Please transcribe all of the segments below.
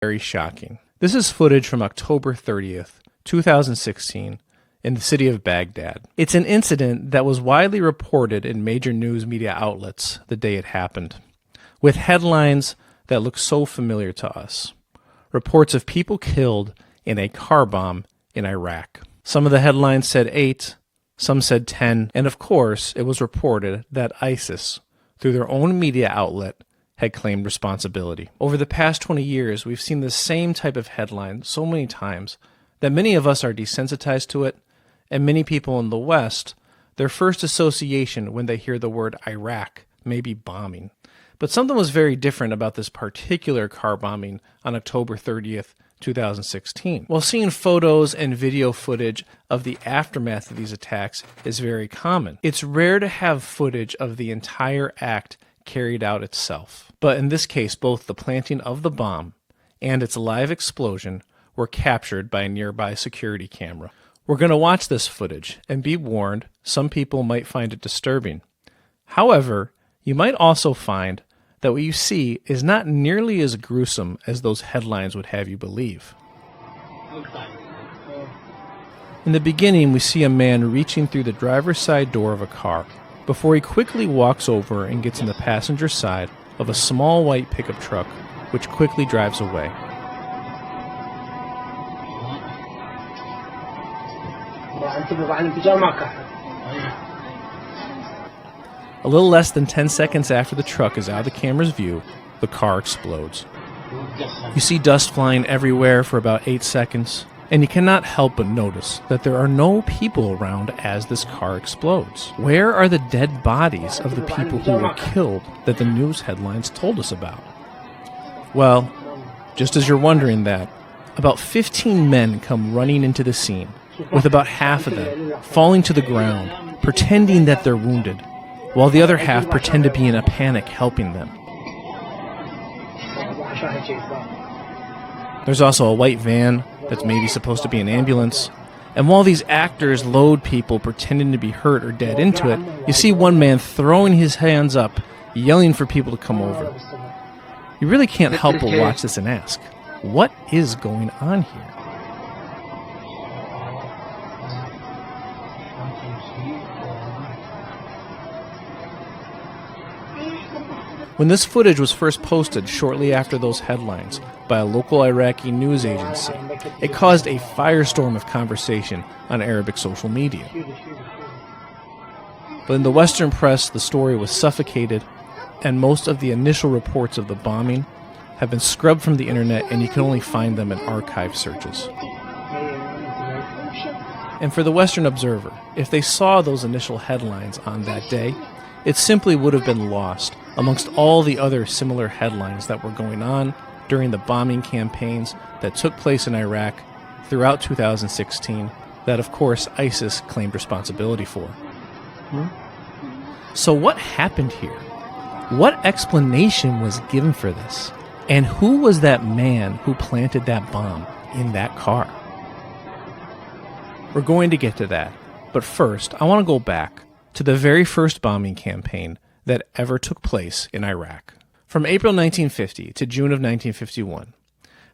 very shocking. This is footage from October 30th, 2016, in the city of Baghdad. It's an incident that was widely reported in major news media outlets the day it happened, with headlines that look so familiar to us. Reports of people killed in a car bomb in Iraq. Some of the headlines said 8, some said 10, and of course, it was reported that ISIS, through their own media outlet, had claimed responsibility. Over the past 20 years, we've seen the same type of headline so many times that many of us are desensitized to it, and many people in the West, their first association when they hear the word Iraq may be bombing. But something was very different about this particular car bombing on October 30th, 2016. While seeing photos and video footage of the aftermath of these attacks is very common, it's rare to have footage of the entire act carried out itself. But in this case, both the planting of the bomb and its live explosion were captured by a nearby security camera. We're going to watch this footage, and be warned, some people might find it disturbing. However, you might also find that what you see is not nearly as gruesome as those headlines would have you believe. In the beginning, we see a man reaching through the driver's side door of a car before he quickly walks over and gets in the passenger side of a small white pickup truck, which quickly drives away. A little less than 10 seconds after the truck is out of the camera's view, the car explodes. You see dust flying everywhere for about 8 seconds, and you cannot help but notice that there are no people around as this car explodes. Where are the dead bodies of the people who were killed that the news headlines told us about? Well, just as you're wondering that, about 15 men come running into the scene, with about half of them falling to the ground, pretending that they're wounded, while the other half pretend to be in a panic helping them. There's also a white van that's maybe supposed to be an ambulance, and while these actors load people pretending to be hurt or dead into it, you see one man throwing his hands up, yelling for people to come over. You really can't help but watch this and ask, what is going on here? When this footage was first posted shortly after those headlines by a local Iraqi news agency, it caused a firestorm of conversation on Arabic social media. But in the Western press, the story was suffocated, and most of the initial reports of the bombing have been scrubbed from the internet, and you can only find them in archive searches. And for the Western observer, if they saw those initial headlines on that day, it simply would have been lost amongst all the other similar headlines that were going on during the bombing campaigns that took place in Iraq throughout 2016 that, of course, ISIS claimed responsibility for. So what happened here? What explanation was given for this? And who was that man who planted that bomb in that car? We're going to get to that, but first, I want to go back to the very first bombing campaign that ever took place in Iraq. From April 1950 to June of 1951,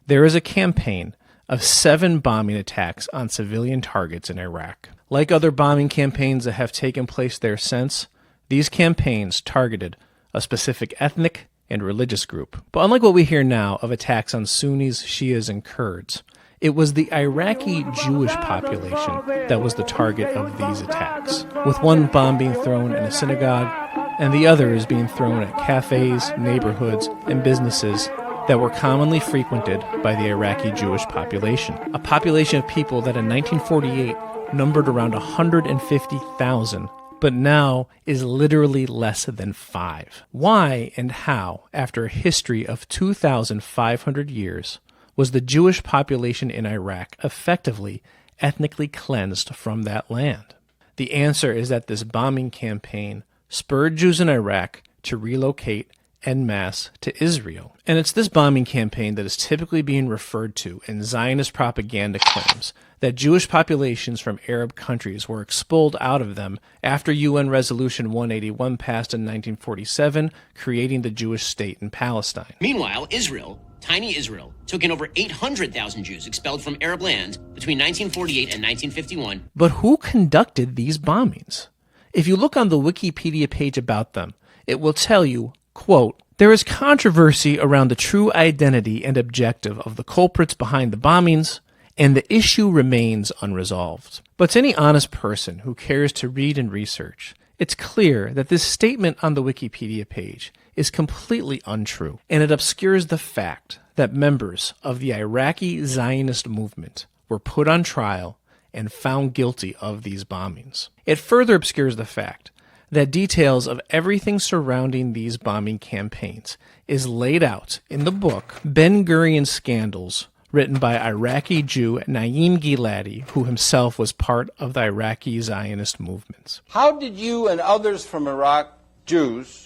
there is a campaign of 7 bombing attacks on civilian targets in Iraq. Like other bombing campaigns that have taken place there since, these campaigns targeted a specific ethnic and religious group. But unlike what we hear now of attacks on Sunnis, Shias, and Kurds, it was the Iraqi Jewish population that was the target of these attacks, with one bomb being thrown in a synagogue and the others being thrown at cafes, neighborhoods, and businesses that were commonly frequented by the Iraqi Jewish population, a population of people that in 1948 numbered around 150,000, but now is literally less than 5. Why and how, after a history of 2,500 years, was the Jewish population in Iraq effectively ethnically cleansed from that land? The answer is that this bombing campaign spurred Jews in Iraq to relocate en masse to Israel. And it's this bombing campaign that is typically being referred to in Zionist propaganda claims that Jewish populations from Arab countries were expelled out of them after UN Resolution 181 passed in 1947, creating the Jewish state in Palestine. Meanwhile, Israel tiny Israel took in over 800,000 Jews expelled from Arab lands between 1948 and 1951. But who conducted these bombings? If you look on the Wikipedia page about them, it will tell you, quote, "There is controversy around the true identity and objective of the culprits behind the bombings, and the issue remains unresolved." But to any honest person who cares to read and research, it's clear that this statement on the Wikipedia page is completely untrue, and it obscures the fact that members of the Iraqi Zionist movement were put on trial and found guilty of these bombings. It further obscures the fact that details of everything surrounding these bombing campaigns is laid out in the book Ben-Gurion Scandals, written by Iraqi Jew Naim Giladi, who himself was part of the Iraqi Zionist movements. How did you and others from Iraq, Jews,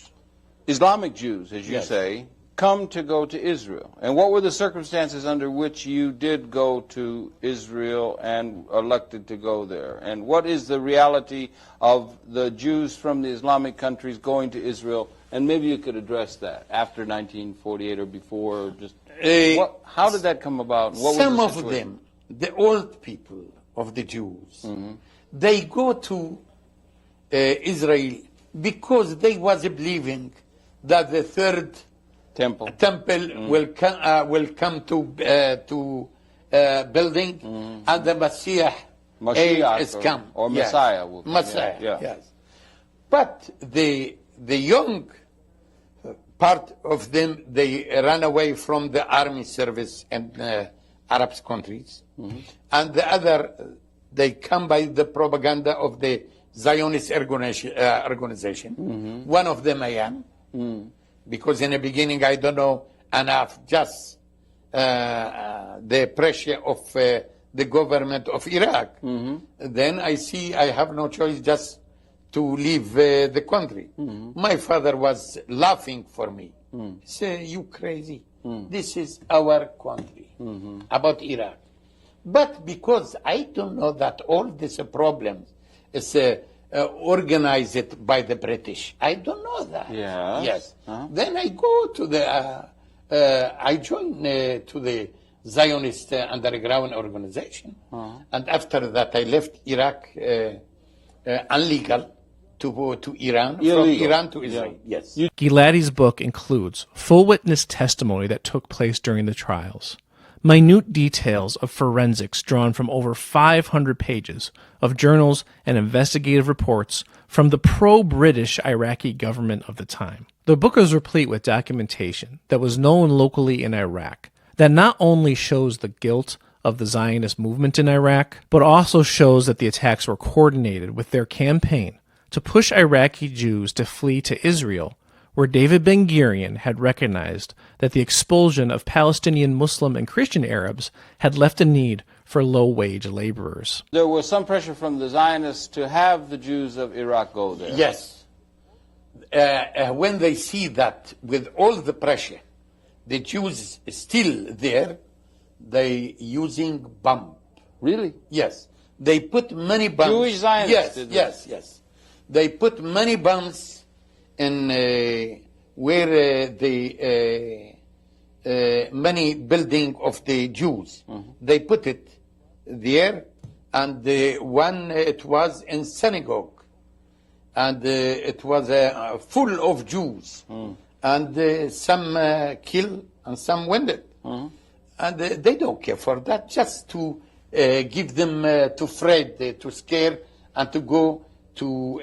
Islamic Jews, as you say, come to go to Israel? And what were the circumstances under which you did go to Israel and elected to go there? And what is the reality of the Jews from the Islamic countries going to Israel? And maybe you could address that after 1948 or before, or just how did that come about? What some was the of situation? them, the old people of the Jews, they go to Israel because they was believing that the third temple will come to building, and the Messiah is come, or Messiah will come. Messiah, yes. But the young part of them, they ran away from the army service in Arab countries, and the other, they come by the propaganda of the Zionist organization. One of them I am. Because in the beginning I don't know enough, just the pressure of the government of Iraq. Then I see I have no choice just to leave the country. My father was laughing for me. He said, "You crazy. This is our country," about Iraq. But because I don't know that all these problems is organized by the British. I don't know that. Yes. Then I go to the, I join to the Zionist underground organization. And after that I left Iraq illegal to go to Iran, from Iran to Israel. Yes. Giladi's book includes full witness testimony that took place during the trials, minute details of forensics drawn from over 500 pages of journals and investigative reports from the pro-British Iraqi government of the time. The book is replete with documentation that was known locally in Iraq that not only shows the guilt of the Zionist movement in Iraq, but also shows that the attacks were coordinated with their campaign to push Iraqi Jews to flee to Israel, where David Ben-Gurion had recognized that the expulsion of Palestinian Muslim and Christian Arabs had left a need for low-wage laborers. There was some pressure from the Zionists to have the Jews of Iraq go there. Yes. When they see that with all the pressure, the Jews still there, they using bomb. Really? Yes. They put many bombs. Jewish Zionists did this. Yes. They put many bombs in where the many building of the Jews. They put it there, and one it was in synagogue, and it was full of Jews, and some killed and some wounded, and they don't care for that. Just to give them to afraid, to scare, and to go to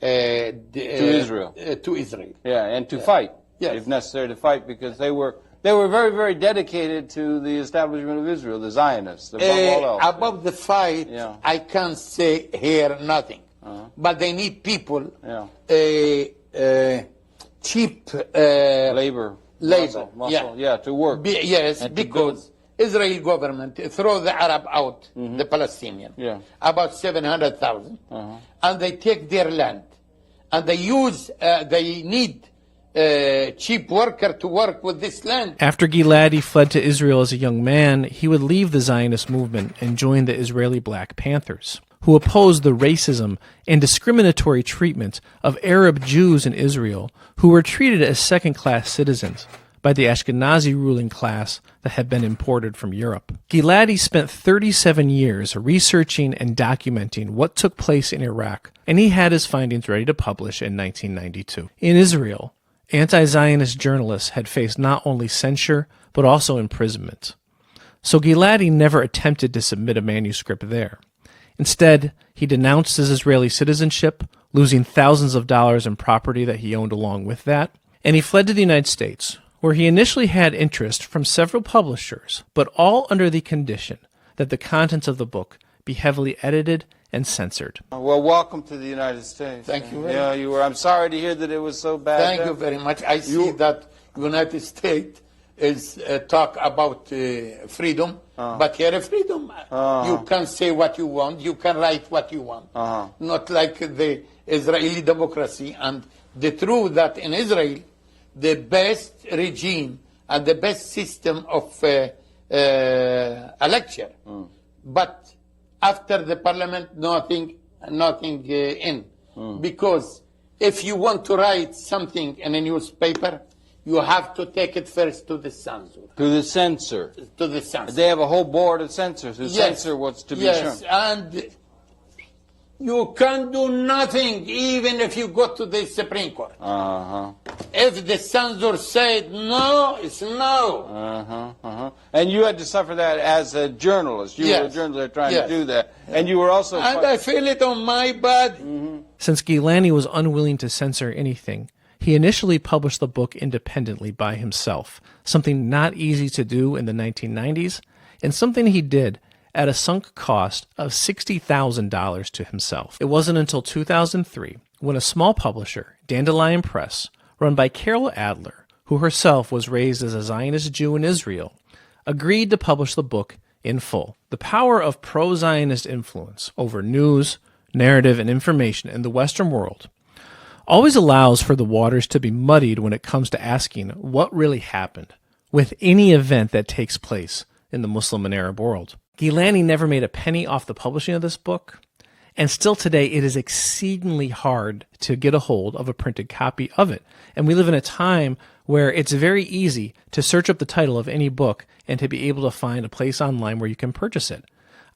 Israel. To Israel. Yeah, and to fight, if necessary, to fight, because they were very, very dedicated to the establishment of Israel, the Zionists, above all else. About the fight, I can't say here nothing. But they need people, cheap labor. Muscle, to work. Because Israeli government throw the Arab out, the Palestinian, about 700,000, and they take their land, and they use, they need cheap worker to work with this land. After Giladi fled to Israel as a young man, he would leave the Zionist movement and join the Israeli Black Panthers, who opposed the racism and discriminatory treatment of Arab Jews in Israel, who were treated as second-class citizens by the Ashkenazi ruling class that had been imported from Europe. Giladi spent 37 years researching and documenting what took place in Iraq, and he had his findings ready to publish in 1992. In Israel, anti-Zionist journalists had faced not only censure, but also imprisonment. So Giladi never attempted to submit a manuscript there. Instead, he denounced his Israeli citizenship, losing thousands of dollars in property that he owned along with that, and he fled to the United States, where he initially had interest from several publishers, but all under the condition that the contents of the book be heavily edited and censored. Well, welcome to the United States. Thank you very Yeah, much. you were. I'm sorry to hear that it was so bad. Thank you very much. I see that United States is talk about freedom, but here freedom. You can say what you want. You can write what you want. Not like the Israeli democracy. And the truth that in Israel, the best regime and the best system of election. But after the parliament, nothing in. Because if you want to write something in a newspaper, you have to take it first to the censor. To the censor. To the censor. They have a whole board of censors who censor what's to be shown. Yes, and you can do nothing even if you go to the Supreme Court. If the censor said no, it's no. And you had to suffer that as a journalist. You were a journalist trying to do that. And you were also... And I feel it on my body. Since Gilani was unwilling to censor anything, he initially published the book independently by himself, something not easy to do in the 1990s, and something he did at a sunk cost of $60,000 to himself. It wasn't until 2003 when a small publisher, Dandelion Press, run by Carol Adler, who herself was raised as a Zionist Jew in Israel, agreed to publish the book in full. The power of pro-Zionist influence over news, narrative, and information in the Western world always allows for the waters to be muddied when it comes to asking what really happened with any event that takes place in the Muslim and Arab world. Gilani never made a penny off the publishing of this book, and still today it is exceedingly hard to get a hold of a printed copy of it. And we live in a time where it's very easy to search up the title of any book and to be able to find a place online where you can purchase it.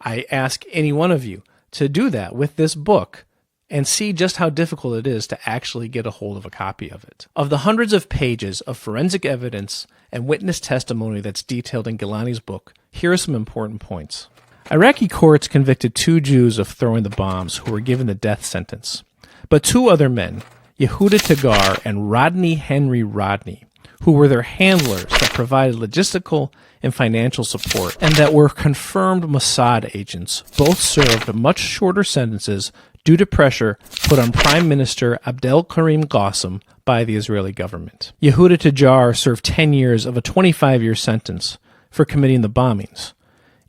I ask any one of you to do that with this book and see just how difficult it is to actually get a hold of a copy of it. Of the hundreds of pages of forensic evidence and witness testimony that's detailed in Gilani's book, here are some important points. Iraqi courts convicted 2 Jews of throwing the bombs who were given the death sentence, but 2 other men, Yehuda Tagar and Rodney Henry Rodney, who were their handlers that provided logistical and financial support, and that were confirmed Mossad agents, both served much shorter sentences due to pressure put on Prime Minister Abdel Karim Qasim by the Israeli government. Yehuda Tajar served 10 years of a 25-year sentence for committing the bombings.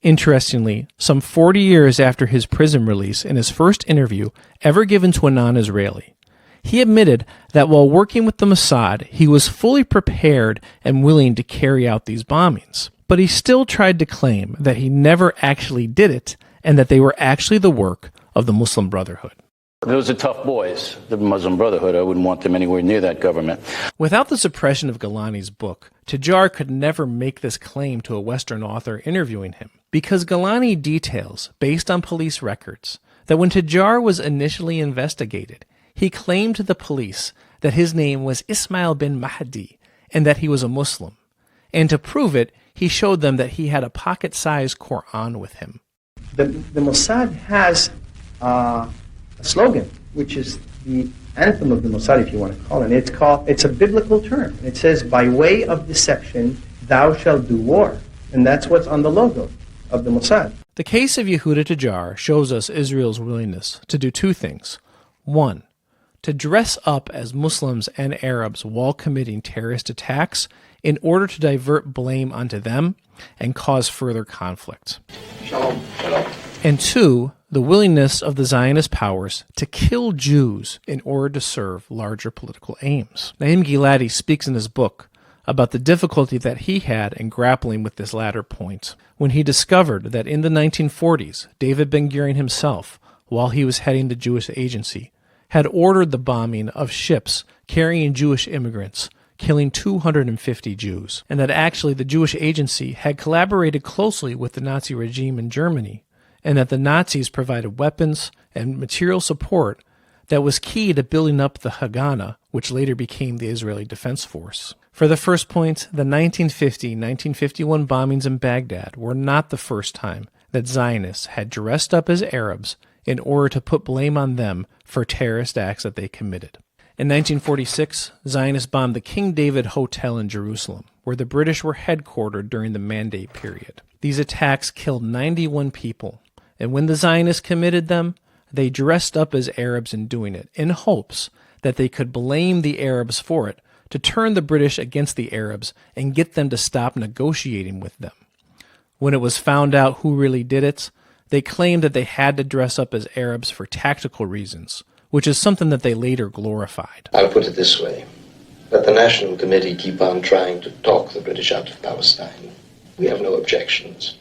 Interestingly, some 40 years after his prison release, in his first interview ever given to a non-Israeli, he admitted that while working with the Mossad, he was fully prepared and willing to carry out these bombings. But he still tried to claim that he never actually did it and that they were actually the work of the Muslim Brotherhood. Those are tough boys, the Muslim Brotherhood. I wouldn't want them anywhere near that government. Without the suppression of Gilani's book, Tajar could never make this claim to a Western author interviewing him, because Gilani details, based on police records, that when Tajar was initially investigated, he claimed to the police that his name was Ismail bin Mahdi and that he was a Muslim. And to prove it, he showed them that he had a pocket-sized Quran with him. The Mossad has a slogan, which is the anthem of the Mossad, if you want to call it. It's a biblical term. It says, by way of deception, thou shalt do war. And that's what's on the logo of the Mossad. The case of Yehuda Tajar shows us Israel's willingness to do 2 things. 1, to dress up as Muslims and Arabs while committing terrorist attacks in order to divert blame onto them and cause further conflict. Shalom. Shalom. And 2, the willingness of the Zionist powers to kill Jews in order to serve larger political aims. Naim Giladi speaks in his book about the difficulty that he had in grappling with this latter point when he discovered that in the 1940s, David Ben-Gurion himself, while he was heading the Jewish Agency, had ordered the bombing of ships carrying Jewish immigrants killing 250 Jews, and that actually the Jewish agency had collaborated closely with the Nazi regime in Germany, and that the Nazis provided weapons and material support that was key to building up the Haganah, which later became the Israeli Defense Force. For the first point, the 1950-1951 bombings in Baghdad were not the first time that Zionists had dressed up as Arabs in order to put blame on them for terrorist acts that they committed. In 1946, Zionists bombed the King David Hotel in Jerusalem, where the British were headquartered during the Mandate period. These attacks killed 91 people, and when the Zionists committed them, they dressed up as Arabs in doing it, in hopes that they could blame the Arabs for it, to turn the British against the Arabs and get them to stop negotiating with them. When it was found out who really did it, they claimed that they had to dress up as Arabs for tactical reasons, which is something that they later glorified. I'll put it this way. Let the National Committee keep on trying to talk the British out of Palestine. We have no objections.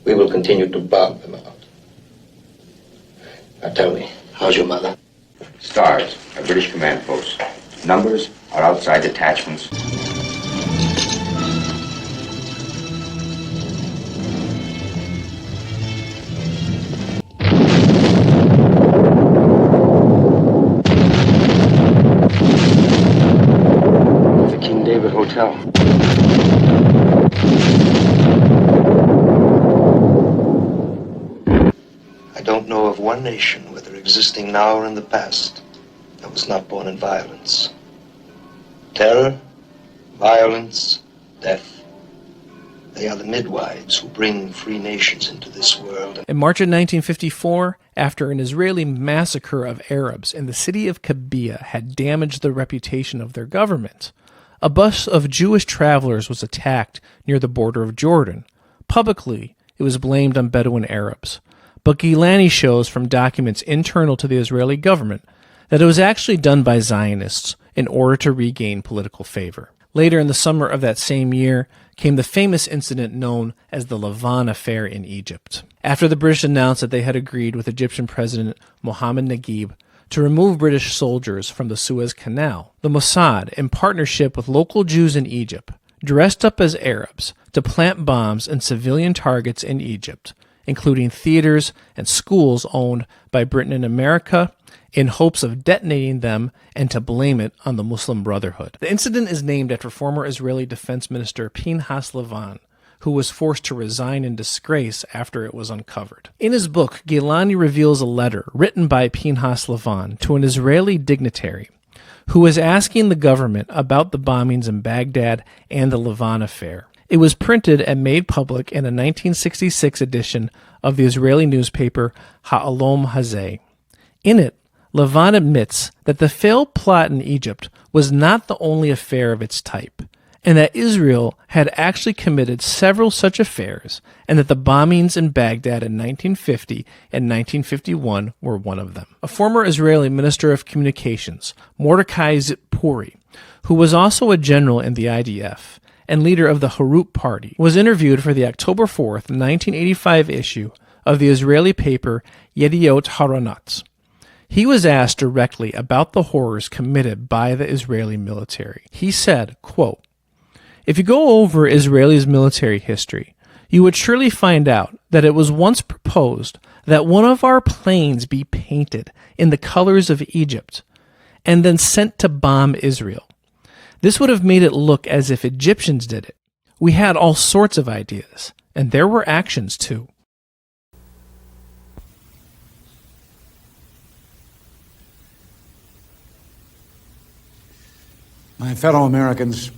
We will continue to bomb them out. Now tell me, how's your mother? Stars, a British command post. Numbers are outside detachments. The King David Hotel. I don't know of one nation, whether existing now or in the past, that was not born in violence. Terror, violence, death. They are the midwives who bring free nations into this world. In March of 1954, after an Israeli massacre of Arabs in the city of Kabia had damaged the reputation of their government, a bus of Jewish travelers was attacked near the border of Jordan. Publicly, it was blamed on Bedouin Arabs. But Gilani shows from documents internal to the Israeli government that it was actually done by Zionists in order to regain political favor. Later in the summer of that same year came the famous incident known as the Lavon Affair in Egypt. After the British announced that they had agreed with Egyptian President Mohammed Naguib to remove British soldiers from the Suez Canal, the Mossad, in partnership with local Jews in Egypt, dressed up as Arabs to plant bombs in civilian targets in Egypt, including theaters and schools owned by Britain and America, in hopes of detonating them and to blame it on the Muslim Brotherhood. The incident is named after former Israeli Defense Minister Pinhas Lavon, who was forced to resign in disgrace after it was uncovered. In his book, Gilani reveals a letter written by Pinhas Lavon to an Israeli dignitary who was asking the government about the bombings in Baghdad and the Lavon Affair. It was printed and made public in a 1966 edition of the Israeli newspaper Ha'alom Hazeh. In it, Lavon admits that the failed plot in Egypt was not the only affair of its type, and that Israel had actually committed several such affairs, and that the bombings in Baghdad in 1950 and 1951 were one of them. A former Israeli Minister of Communications, Mordecai Zipori, who was also a general in the IDF and leader of the Harut Party, was interviewed for the October 4th, 1985 issue of the Israeli paper Yediot Haronot. He was asked directly about the horrors committed by the Israeli military. He said, quote, "If you go over Israel's military history, you would surely find out that it was once proposed that one of our planes be painted in the colors of Egypt and then sent to bomb Israel. This would have made it look as if Egyptians did it. We had all sorts of ideas, and there were actions too." My fellow Americans,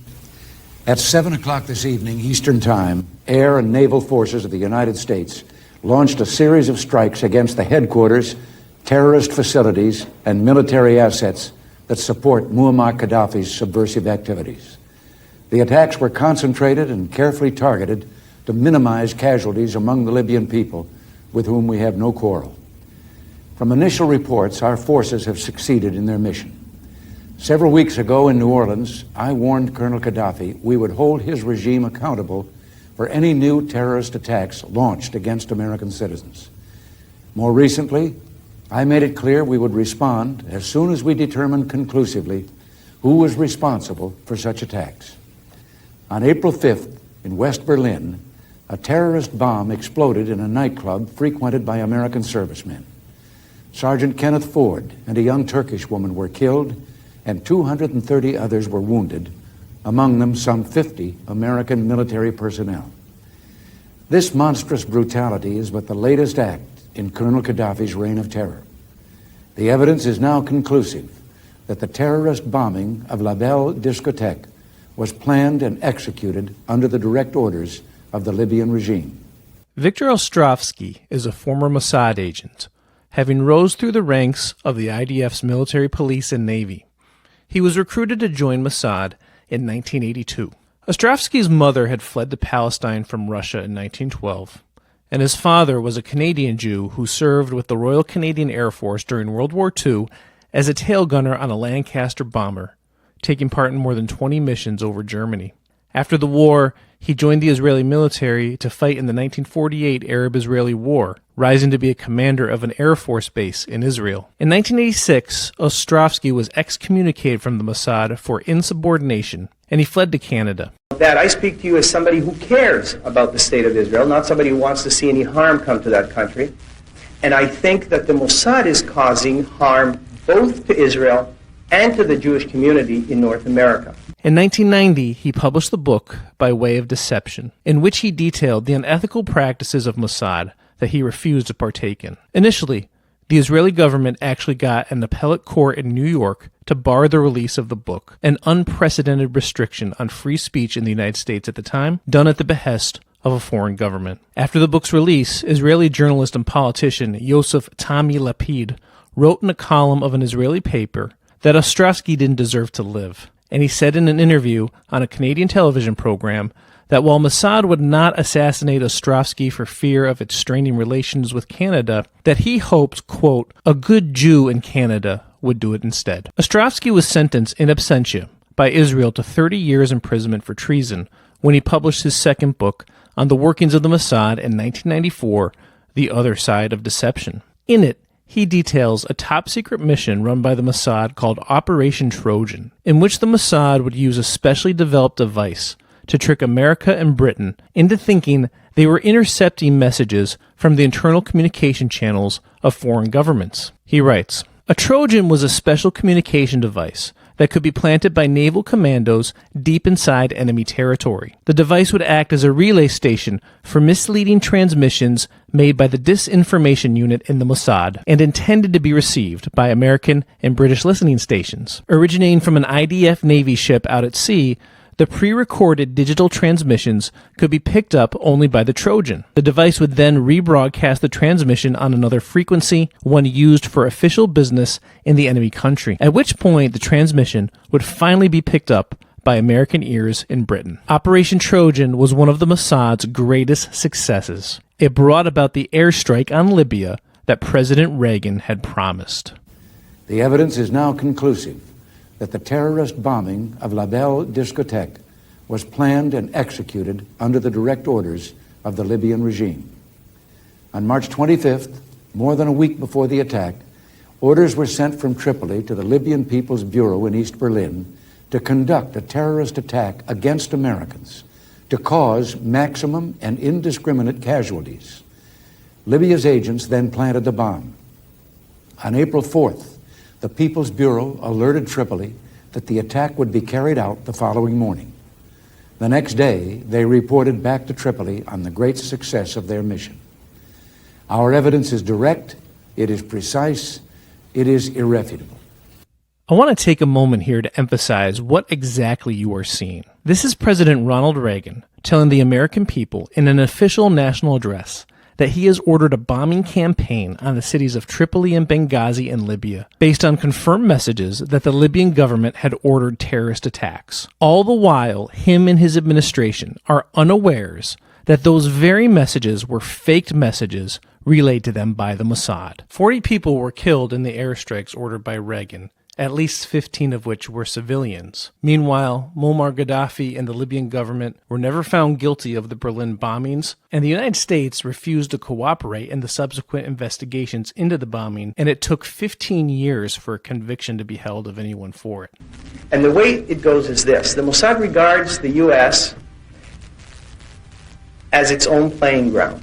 at 7 o'clock this evening, Eastern Time, air and naval forces of the United States launched a series of strikes against the headquarters, terrorist facilities, and military assets that support Muammar Gaddafi's subversive activities. The attacks were concentrated and carefully targeted to minimize casualties among the Libyan people, with whom we have no quarrel. From initial reports, our forces have succeeded in their mission. Several weeks ago in New Orleans, I warned Colonel Gaddafi we would hold his regime accountable for any new terrorist attacks launched against American citizens. More recently, I made it clear we would respond as soon as we determined conclusively who was responsible for such attacks. On April 5th, in West Berlin, a terrorist bomb exploded in a nightclub frequented by American servicemen. Sergeant Kenneth Ford and a young Turkish woman were killed, and 230 others were wounded, among them some 50 American military personnel. This monstrous brutality is but the latest act in Colonel Gaddafi's reign of terror. The evidence is now conclusive that the terrorist bombing of La Belle Discotheque was planned and executed under the direct orders of the Libyan regime. Viktor Ostrovsky is a former Mossad agent, having rose through the ranks of the IDF's military police and navy. He was recruited to join Mossad in 1982. Ostrovsky's mother had fled to Palestine from Russia in 1912, and his father was a Canadian Jew who served with the Royal Canadian Air Force during World War II as a tail gunner on a Lancaster bomber, taking part in more than 20 missions over Germany. After the war, he joined the Israeli military to fight in the 1948 Arab-Israeli War, rising to be a commander of an Air Force base in Israel. In 1986, Ostrovsky was excommunicated from the Mossad for insubordination, and he fled to Canada. That I speak to you as somebody who cares about the state of Israel, not somebody who wants to see any harm come to that country. And I think that the Mossad is causing harm both to Israel and to the Jewish community in North America. In 1990, he published the book By Way of Deception, in which he detailed the unethical practices of Mossad that he refused to partake in. Initially, the Israeli government actually got an appellate court in New York to bar the release of the book, an unprecedented restriction on free speech in the United States at the time, done at the behest of a foreign government. After the book's release, Israeli journalist and politician Yosef Tami Lapid wrote in a column of an Israeli paper that Ostrovsky didn't deserve to live. And he said in an interview on a Canadian television program that while Mossad would not assassinate Ostrovsky for fear of its straining relations with Canada, that he hoped, quote, a good Jew in Canada would do it instead. Ostrovsky was sentenced in absentia by Israel to 30 years imprisonment for treason when he published his second book on the workings of the Mossad in 1994, The Other Side of Deception. In it, he details a top-secret mission run by the Mossad called Operation Trojan, in which the Mossad would use a specially developed device to trick America and Britain into thinking they were intercepting messages from the internal communication channels of foreign governments. He writes, a Trojan was a special communication device that could be planted by naval commandos deep inside enemy territory. The device would act as a relay station for misleading transmissions made by the disinformation unit in the Mossad and intended to be received by American and British listening stations. Originating from an IDF Navy ship out at sea, the pre-recorded digital transmissions could be picked up only by the Trojan. The device would then rebroadcast the transmission on another frequency, one used for official business in the enemy country, at which point the transmission would finally be picked up by American ears in Britain. Operation Trojan was one of the Mossad's greatest successes. It brought about the airstrike on Libya that President Reagan had promised. The evidence is now conclusive that the terrorist bombing of La Belle Discotheque was planned and executed under the direct orders of the Libyan regime. On March 25th, more than a week before the attack, orders were sent from Tripoli to the Libyan People's Bureau in East Berlin to conduct a terrorist attack against Americans to cause maximum and indiscriminate casualties. Libya's agents then planted the bomb. On April 4th, the People's Bureau alerted Tripoli that the attack would be carried out the following morning. The next day, they reported back to Tripoli on the great success of their mission. Our evidence is direct, it is precise, it is irrefutable. I want to take a moment here to emphasize what exactly you are seeing. This is President Ronald Reagan telling the American people in an official national address that he has ordered a bombing campaign on the cities of Tripoli and Benghazi in Libya, based on confirmed messages that the Libyan government had ordered terrorist attacks. All the while, him and his administration are unawares that those very messages were faked messages relayed to them by the Mossad. 40 people were killed in the airstrikes ordered by Reagan, at least 15 of which were civilians. Meanwhile, Muammar Gaddafi and the Libyan government were never found guilty of the Berlin bombings, and the United States refused to cooperate in the subsequent investigations into the bombing, and it took 15 years for a conviction to be held of anyone for it. And the way it goes is this. The Mossad regards the U.S. as its own playing ground,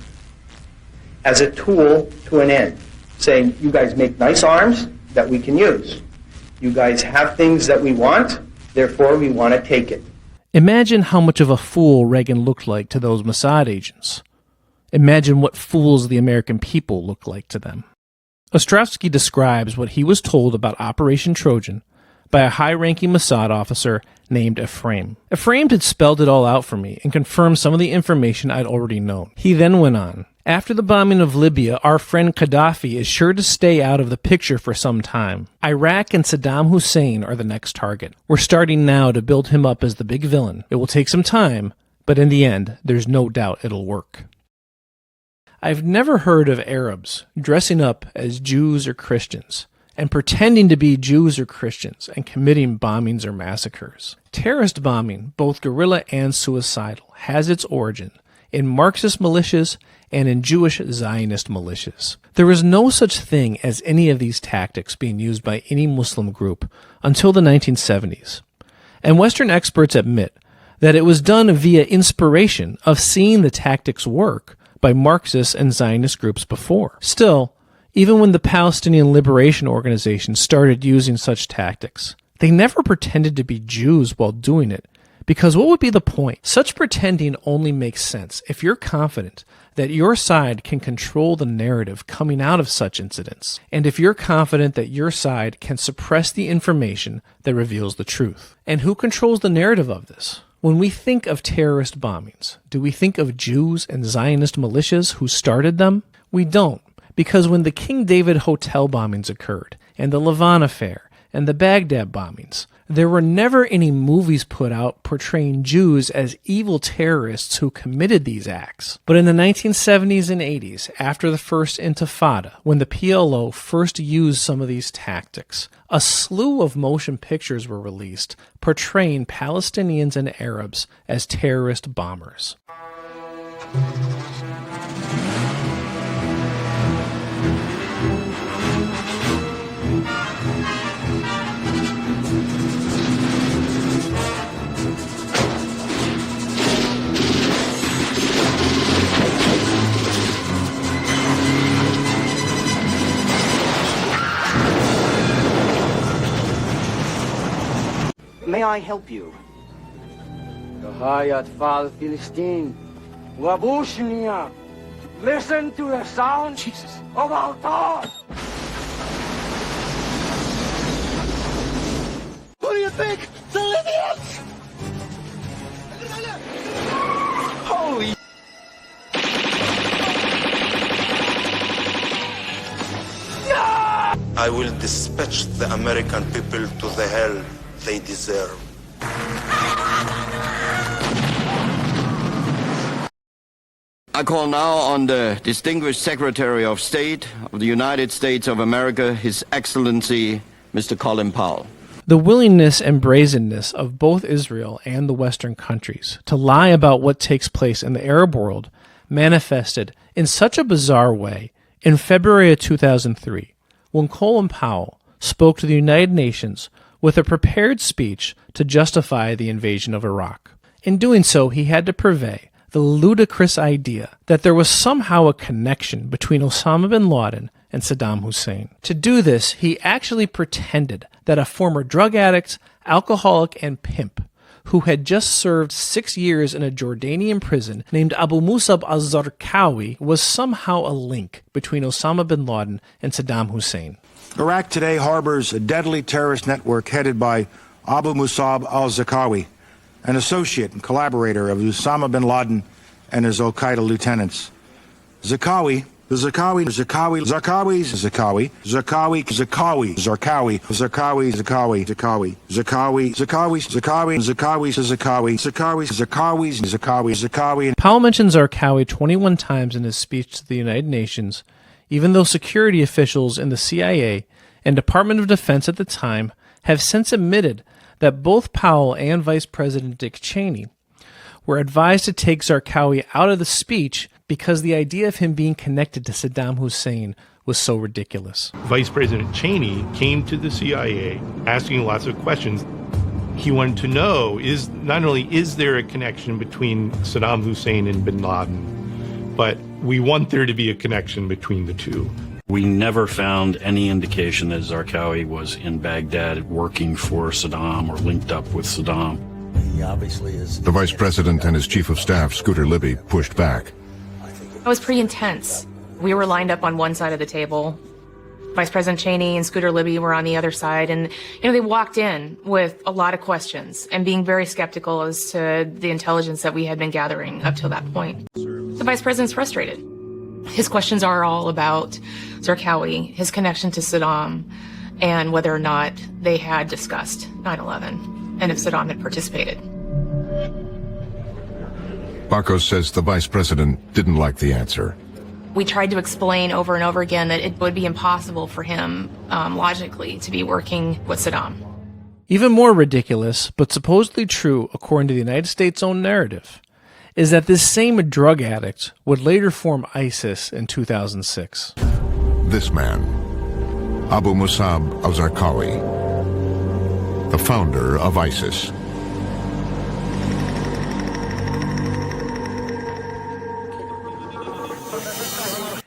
as a tool to an end, saying, you guys make nice arms that we can use. You guys have things that we want, therefore we want to take it. Imagine how much of a fool Reagan looked like to those Mossad agents. Imagine what fools the American people look like to them. Ostrovsky describes what he was told about Operation Trojan by a high-ranking Mossad officer named Ephraim. Ephraim had spelled it all out for me and confirmed some of the information I'd already known. He then went on, after the bombing of Libya, our friend Gaddafi is sure to stay out of the picture for some time. Iraq and Saddam Hussein are the next target. We're starting now to build him up as the big villain. It will take some time, but in the end, there's no doubt it'll work. I've never heard of Arabs dressing up as Jews or Christians and pretending to be Jews or Christians and committing bombings or massacres. Terrorist bombing, both guerrilla and suicidal, has its origin in Marxist militias and in Jewish Zionist militias. There was no such thing as any of these tactics being used by any Muslim group until the 1970s. And Western experts admit that it was done via inspiration of seeing the tactics work by Marxist and Zionist groups before. Still, even when the Palestinian Liberation Organization started using such tactics, they never pretended to be Jews while doing it, because what would be the point? Such pretending only makes sense if you're confident that your side can control the narrative coming out of such incidents, and if you're confident that your side can suppress the information that reveals the truth. And who controls the narrative of this? When we think of terrorist bombings, do we think of Jews and Zionist militias who started them? We don't, because when the King David Hotel bombings occurred, and the Lavon affair, and the Baghdad bombings, there were never any movies put out portraying Jews as evil terrorists who committed these acts. But in the 1970s and 80s, after the first Intifada, when the PLO first used some of these tactics, a slew of motion pictures were released portraying Palestinians and Arabs as terrorist bombers. May I help you? Philistine. Listen to the sound of our God. Who do you think? The Libyans! Holy... I will dispatch the American people to the hell they deserve. I call now on the distinguished Secretary of State of the United States of America, His Excellency, Mr. Colin Powell. The willingness and brazenness of both Israel and the Western countries to lie about what takes place in the Arab world manifested in such a bizarre way in February of 2003, when Colin Powell spoke to the United Nations with a prepared speech to justify the invasion of Iraq. In doing so, he had to purvey the ludicrous idea that there was somehow a connection between Osama bin Laden and Saddam Hussein. To do this, he actually pretended that a former drug addict, alcoholic, and pimp who had just served 6 years in a Jordanian prison named Abu Musab al-Zarqawi was somehow a link between Osama bin Laden and Saddam Hussein. Iraq today harbors a deadly terrorist network headed by Abu Musab al-Zarqawi, an associate and collaborator of Osama bin Laden and his al-Qaeda lieutenants. Zarqawi Powell mentions Zarqawi 21 times in his speech to the United Nations, even though security officials in the CIA and Department of Defense at the time have since admitted that both Powell and Vice President Dick Cheney were advised to take Zarqawi out of the speech because the idea of him being connected to Saddam Hussein was so ridiculous. Vice President Cheney came to the CIA asking lots of questions. He wanted to know, not only is there a connection between Saddam Hussein and bin Laden, but we want there to be a connection between the two. We never found any indication that Zarqawi was in Baghdad working for Saddam or linked up with Saddam. He obviously is. The vice president and his chief of staff, Scooter Libby, pushed back. It was pretty intense. We were lined up on one side of the table. Vice President Cheney and Scooter Libby were on the other side, and they walked in with a lot of questions and being very skeptical as to the intelligence that we had been gathering up till that point. The Vice President's frustrated. His questions are all about Zarqawi, his connection to Saddam, and whether or not they had discussed 9/11 and if Saddam had participated. Bakos says the vice president didn't like the answer. We tried to explain over and over again that it would be impossible for him, logically, to be working with Saddam. Even more ridiculous, but supposedly true according to the United States' own narrative, is that this same drug addict would later form ISIS in 2006. This man, Abu Mossad al-Zarqawi, the founder of ISIS.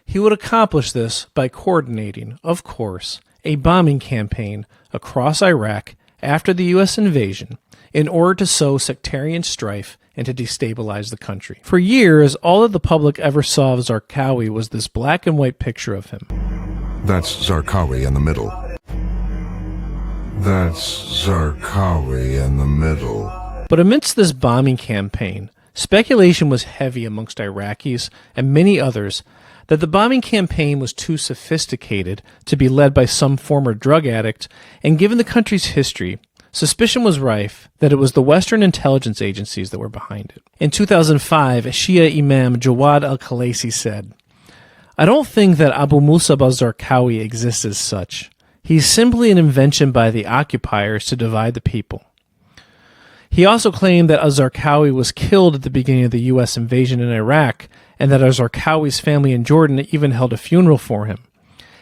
He would accomplish this by coordinating, of course, a bombing campaign across Iraq after the U.S. invasion in order to sow sectarian strife and to destabilize the country. For years, all that the public ever saw of Zarqawi was this black and white picture of him. That's Zarqawi in the middle. That's Zarqawi in the middle. But amidst this bombing campaign, speculation was heavy amongst Iraqis and many others that the bombing campaign was too sophisticated to be led by some former drug addict, and given the country's history, suspicion was rife that it was the Western intelligence agencies that were behind it. In 2005, Shia Imam Jawad al-Khalasi said, "I don't think that Abu Mossad al-Zarqawi exists as such. He's simply an invention by the occupiers to divide the people." He also claimed that al-Zarqawi was killed at the beginning of the U.S. invasion in Iraq, and that al-Zarqawi's family in Jordan even held a funeral for him.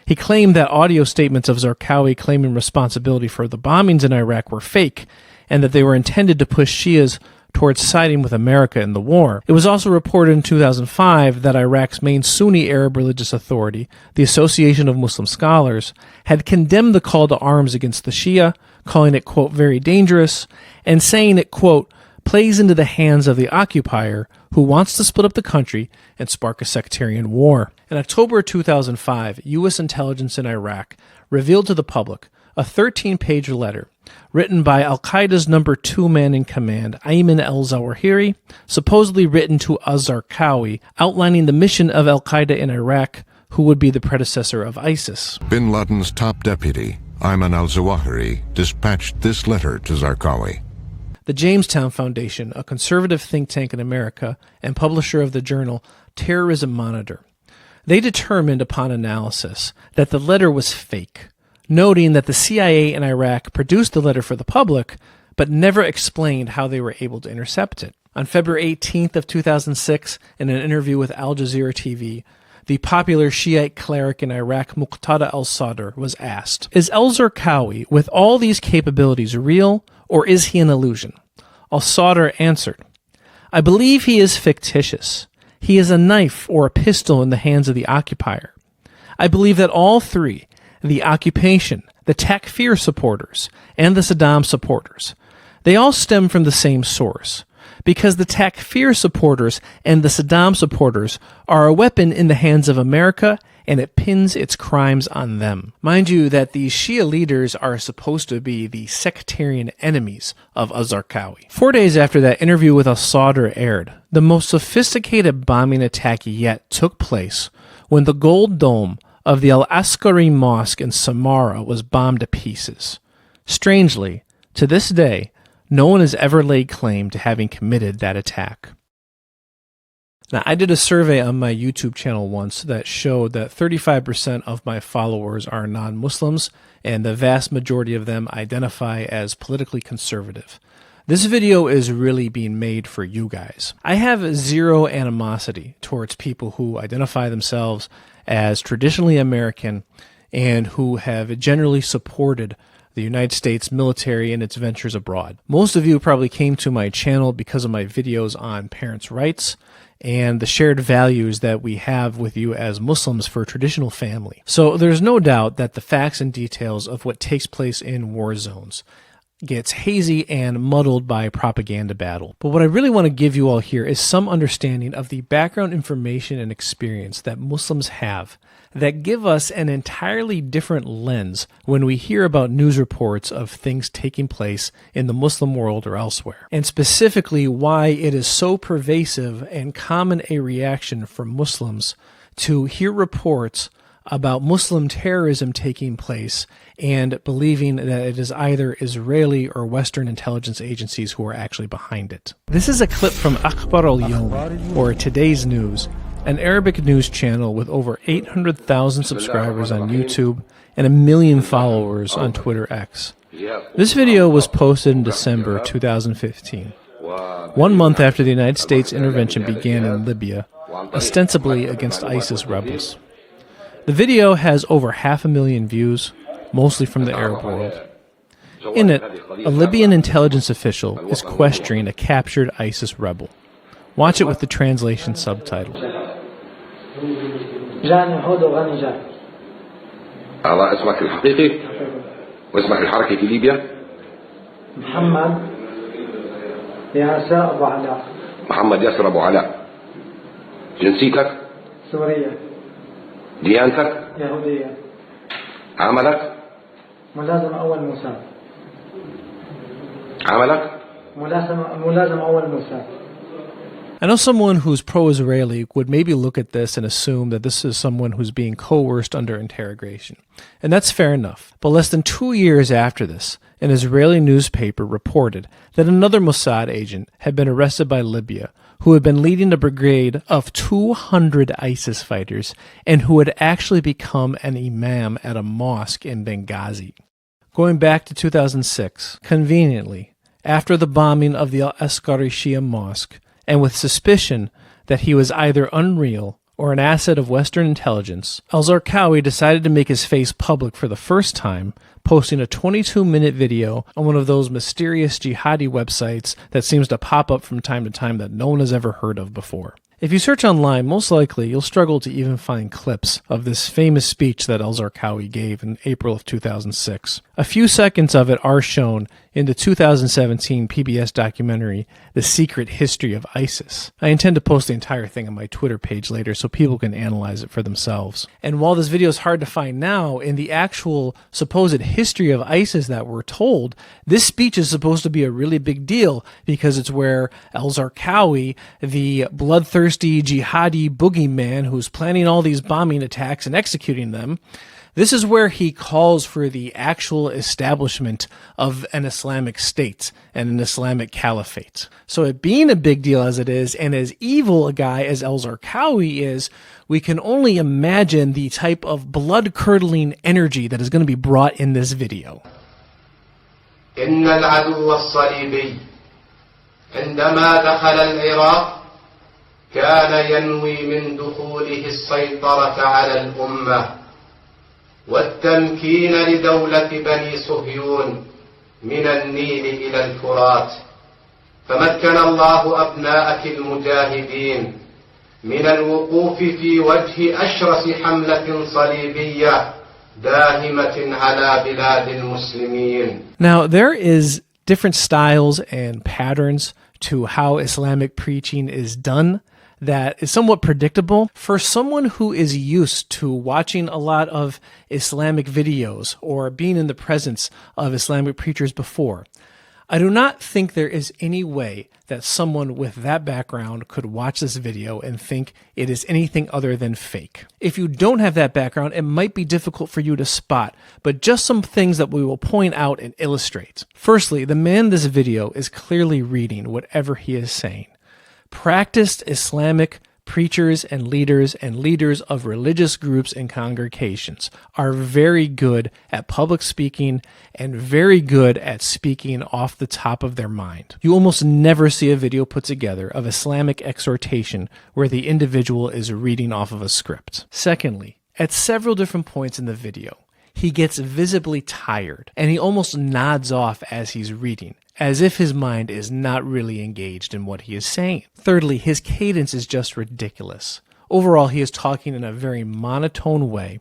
He claimed that audio statements of Zarqawi claiming responsibility for the bombings in Iraq were fake, and that they were intended to push Shias towards siding with America in the war. It was also reported in 2005 that Iraq's main Sunni Arab religious authority, the Association of Muslim Scholars, had condemned the call to arms against the Shia, calling it, quote, very dangerous, and saying it, quote, plays into the hands of the occupier who wants to split up the country and spark a sectarian war. In October 2005, U.S. intelligence in Iraq revealed to the public a 13-page letter written by al-Qaeda's number 2 man in command, Ayman al-Zawahiri, supposedly written to al-Zarqawi, outlining the mission of al-Qaeda in Iraq, who would be the predecessor of ISIS. Bin Laden's top deputy, Ayman al-Zawahiri, dispatched this letter to Zarqawi. The Jamestown Foundation, a conservative think tank in America and publisher of the journal Terrorism Monitor, they determined upon analysis that the letter was fake, noting that the CIA in Iraq produced the letter for the public, but never explained how they were able to intercept it. On February 18th of 2006, in an interview with Al Jazeera TV, the popular Shiite cleric in Iraq, Muqtada al-Sadr, was asked, "Is al-Zarqawi, with all these capabilities, real, or is he an illusion?" Al-Sadr answered, "I believe he is fictitious. He is a knife or a pistol in the hands of the occupier. I believe that all three, the occupation, the Takfir supporters, and the Saddam supporters, they all stem from the same source, because the Takfir supporters and the Saddam supporters are a weapon in the hands of America, and it pins its crimes on them." Mind you that these Shia leaders are supposed to be the sectarian enemies of al-Zarqawi. 4 days after that interview with al-Sadr aired, the most sophisticated bombing attack yet took place when the gold dome of the Al-Askari Mosque in Samarra was bombed to pieces. Strangely, to this day, no one has ever laid claim to having committed that attack. Now, I did a survey on my YouTube channel once that showed that 35% of my followers are non-Muslims, and the vast majority of them identify as politically conservative. This video is really being made for you guys. I have zero animosity towards people who identify themselves as traditionally American and who have generally supported the United States military in its ventures abroad. Most of you probably came to my channel because of my videos on parents' rights and the shared values that we have with you as Muslims for traditional family. So there's no doubt that the facts and details of what takes place in war zones gets hazy and muddled by propaganda battle. But what I really want to give you all here is some understanding of the background information and experience that Muslims have that give us an entirely different lens when we hear about news reports of things taking place in the Muslim world or elsewhere, and specifically why it is so pervasive and common a reaction from Muslims to hear reports about Muslim terrorism taking place and believing that it is either Israeli or Western intelligence agencies who are actually behind it. This is a clip from Akhbar al-Yawm, or Today's News, an Arabic news channel with over 800,000 subscribers on YouTube and 1 million followers on Twitter X. This video was posted in December 2015, 1 month after the United States intervention began in Libya, ostensibly against ISIS rebels. The video has over 500,000 views, mostly from the Arab world. In it, a Libyan intelligence official is questioning a captured ISIS rebel. Watch it with the translation subtitle. هذا اسمك الحقيقي واسمك الحركي في ليبيا؟ محمد ياسر أبو علاء. محمد ياسر أبو علاء. جنسيتك؟ سورية. ديانتك؟ يهودية. عملك؟ ملازم أول موساد. عملك؟ ملازم أول موساد. I know someone who's pro-Israeli would maybe look at this and assume that this is someone who's being coerced under interrogation. And that's fair enough. But less than 2 years after this, an Israeli newspaper reported that another Mossad agent had been arrested by Libya who had been leading a brigade of 200 ISIS fighters and who had actually become an imam at a mosque in Benghazi. Going back to 2006, conveniently, after the bombing of the Al-Askari Shia mosque, and with suspicion that he was either unreal or an asset of Western intelligence, al-Zarqawi decided to make his face public for the first time, posting a 22-minute video on one of those mysterious jihadi websites that seems to pop up from time to time that no one has ever heard of before. If you search online, most likely you'll struggle to even find clips of this famous speech that al-Zarqawi gave in April of 2006. A few seconds of it are shown in the 2017 PBS documentary, The Secret History of ISIS. I intend to post the entire thing on my Twitter page later so people can analyze it for themselves. And while this video is hard to find now, in the actual supposed history of ISIS that we're told, this speech is supposed to be a really big deal because it's where al-Zarqawi, the bloodthirsty jihadi boogeyman who's planning all these bombing attacks and executing them, this is where he calls for the actual establishment of an Islamic state and an Islamic caliphate. So it being a big deal as it is, and as evil a guy as al-Zarqawi is, we can only imagine the type of blood-curdling energy that is going to be brought in this video. إن العدو الصليبي عندما دخل العراق كان ينوي من دخوله السيطرة على الأمة والتمكين لدولة بني صهيون من النيل إلى الفرات فمكن الله أبناءك المجاهدين من الوقوف في وجه أشرس حملة صليبية داهمة على بلاد المسلمين. Now, there is different styles and patterns to how Islamic preaching is done that is somewhat predictable for someone who is used to watching a lot of Islamic videos or being in the presence of Islamic preachers before. I do not think there is any way that someone with that background could watch this video and think it is anything other than fake. If you don't have that background, it might be difficult for you to spot, but just some things that we will point out and illustrate. Firstly, the man in this video is clearly reading whatever he is saying. Practiced Islamic Preachers and leaders of religious groups and congregations are very good at public speaking and very good at speaking off the top of their mind. You almost never see a video put together of Islamic exhortation where the individual is reading off of a script. Secondly, at several different points in the video, he gets visibly tired and he almost nods off as he's reading, as if his mind is not really engaged in what he is saying. Thirdly, his cadence is just ridiculous. Overall, he is talking in a very monotone way,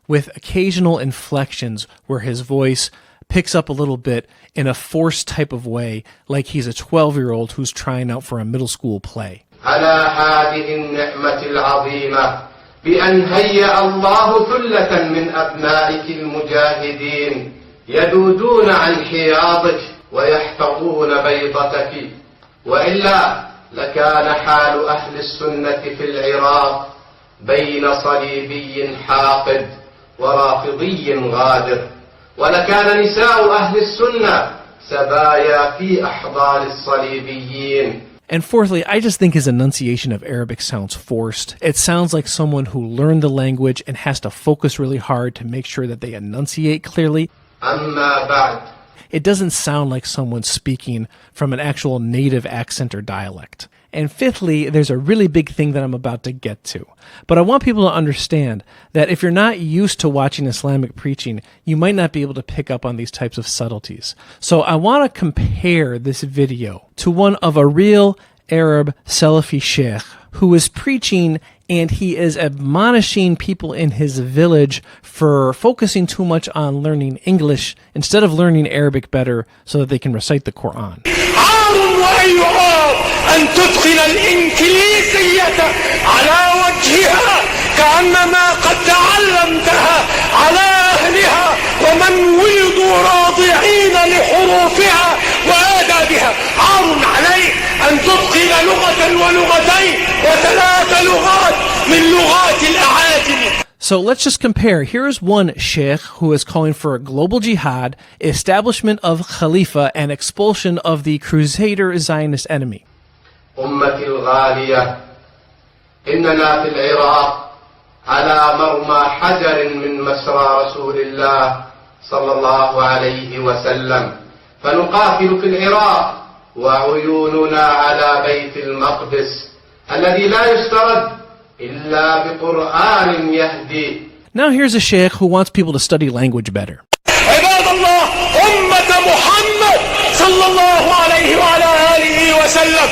with occasional inflections where his voice picks up a little bit in a forced type of way, like he's a 12-year-old who's trying out for a middle school play. بأن هيأ الله ثلة من أبنائك المجاهدين يذودون عن حياضك ويحفظون بيضتك وإلا لكان حال أهل السنة في العراق بين صليبي حاقد ورافضي غادر ولكان نساء أهل السنة سبايا في أحضان الصليبيين. And fourthly, I just think his enunciation of Arabic sounds forced. It sounds like someone who learned the language and has to focus really hard to make sure that they enunciate clearly. It doesn't sound like someone speaking from an actual native accent or dialect. And fifthly, there's a really big thing that I'm about to get to. But I want people to understand that if you're not used to watching Islamic preaching, you might not be able to pick up on these types of subtleties. So I want to compare this video to one of a real Arab Salafi sheikh who is preaching, and he is admonishing people in his village for focusing too much on learning English instead of learning Arabic better so that they can recite the Quran. أن تدخل الإنكليزية على وجهها كأنما قد تعلمتها على أهلها ومن ولدوا راضعين لحروفها وآدابها. عار عليك أن تدخل لغة ولغتين وثلاث لغات من لغات الأعاجم. So let's just compare. Here's one sheikh who is calling for a global jihad, establishment of Khalifa, and expulsion of the Crusader Zionist enemy. أمتي الغالية إننا في العراق على مرمى حجر من مسرى رسول الله صلى الله عليه وسلم فنقاتل في العراق وعيوننا على بيت المقدس الذي لا يسترد إلا بقرآن يهدي. Now here's a sheikh who wants people to study language better. عباد الله أمة محمد صلى الله عليه وعلى آله وسلم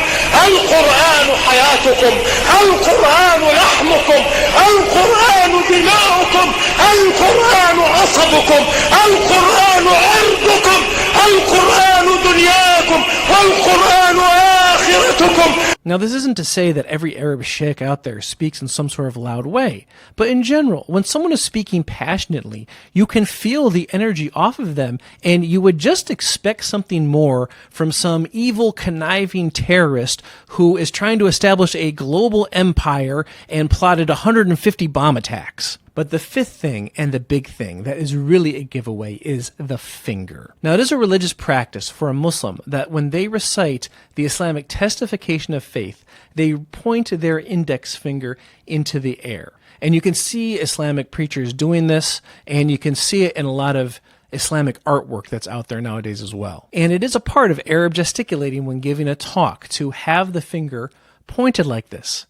القرآن حياتكم القرآن لحمكم القرآن دماؤكم القرآن عصبكم القرآن عرضكم القرآن دنياكم والقرآن آخرتكم. Now, this isn't to say that every Arab sheikh out there speaks in some sort of loud way, but in general, when someone is speaking passionately, you can feel the energy off of them, and you would just expect something more from some evil, conniving terrorist who is trying to establish a global empire and plotted 150 bomb attacks. But the fifth thing, and the big thing, that is really a giveaway is the finger. Now, it is a religious practice for a Muslim that when they recite the Islamic testification of faith, they point their index finger into the air. And you can see Islamic preachers doing this, and you can see it in a lot of Islamic artwork that's out there nowadays as well. And it is a part of Arab gesticulating when giving a talk to have the finger pointed like this.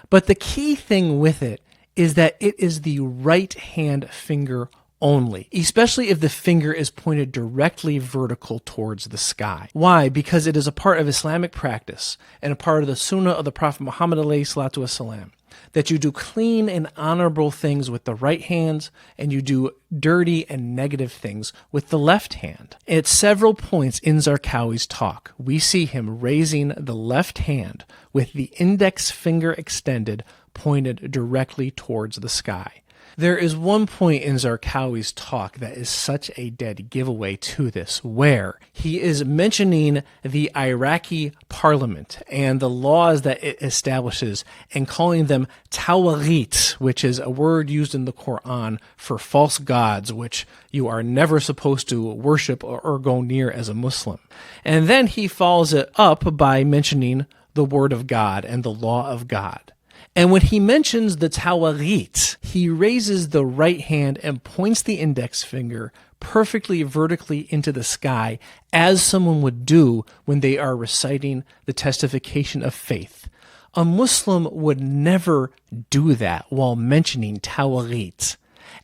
But the key thing with it is that it is the right hand finger only, especially if the finger is pointed directly vertical towards the sky. Why? Because it is a part of Islamic practice and a part of the Sunnah of the Prophet Muhammad ﷺ that you do clean and honorable things with the right hand and you do dirty and negative things with the left hand. At several points in Zarqawi's talk, we see him raising the left hand with the index finger extended, pointed directly towards the sky. There is one point in Zarqawi's talk that is such a dead giveaway to this, where he is mentioning the Iraqi parliament and the laws that it establishes and calling them tawaghit, which is a word used in the Quran for false gods, which you are never supposed to worship or go near as a Muslim. And then he follows it up by mentioning the word of God and the law of God. And when he mentions the Tawarit, he raises the right hand and points the index finger perfectly vertically into the sky, as someone would do when they are reciting the testification of faith. A Muslim would never do that while mentioning Tawarit.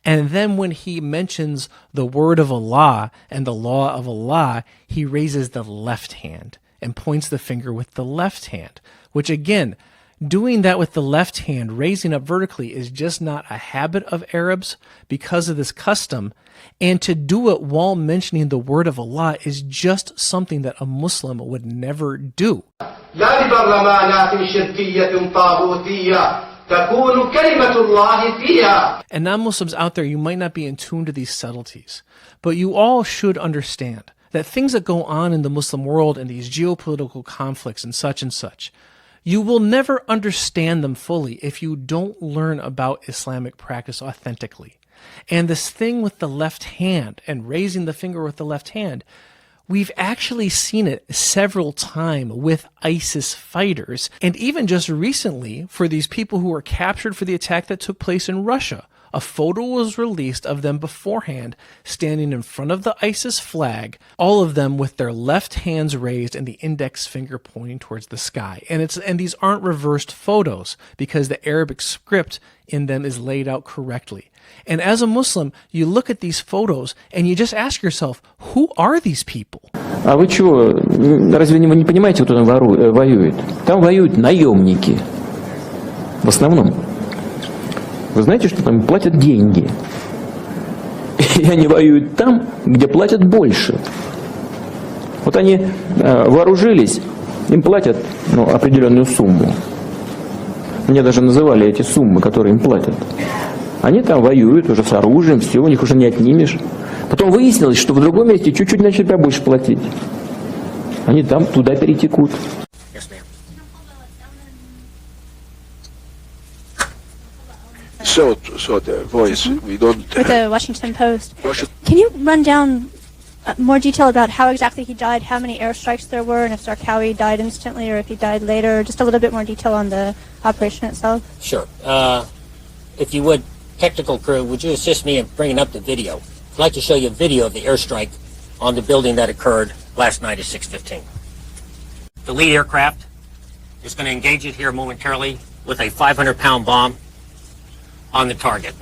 And then when he mentions the word of Allah and the law of Allah, he raises the left hand and points the finger with the left hand, which again, doing that with the left hand, raising up vertically, is just not a habit of Arabs because of this custom. And to do it while mentioning the word of Allah is just something that a Muslim would never do. And non-Muslims out there, you might not be in tune to these subtleties, but you all should understand that things that go on in the Muslim world and these geopolitical conflicts and such, you will never understand them fully if you don't learn about Islamic practice authentically. And this thing with the left hand and raising the finger with the left hand, we've actually seen it several times with ISIS fighters, and even just recently for these people who were captured for the attack that took place in Russia. A photo was released of them beforehand, standing in front of the ISIS flag, all of them with their left hands raised and the index finger pointing towards the sky. And these aren't reversed photos because the Arabic script in them is laid out correctly. And as a Muslim, you look at these photos and you just ask yourself, who are these people? А вы чего? Разве вы не понимаете, кто там воюет? Там воюют наемники. В основном. Вы знаете, что там платят деньги? И они воюют там, где платят больше. Вот они вооружились, им платят определенную сумму. Мне даже называли эти суммы, которые им платят. Они там воюют уже с оружием, все, у них уже не отнимешь. Потом выяснилось, что в другом месте чуть-чуть начали побольше платить. Они там туда перетекут. So the voice, we don't... With the Washington Post. Can you run down more detail about how exactly he died, how many airstrikes there were, and if Zarqawi died instantly or if he died later? Just a little bit more detail on the operation itself. Sure. If you would, technical crew, would you assist me in bringing up the video? I'd like to show you a video of the airstrike on the building that occurred last night at 6:15. The lead aircraft is going to engage it here momentarily with a 500-pound bomb on the target.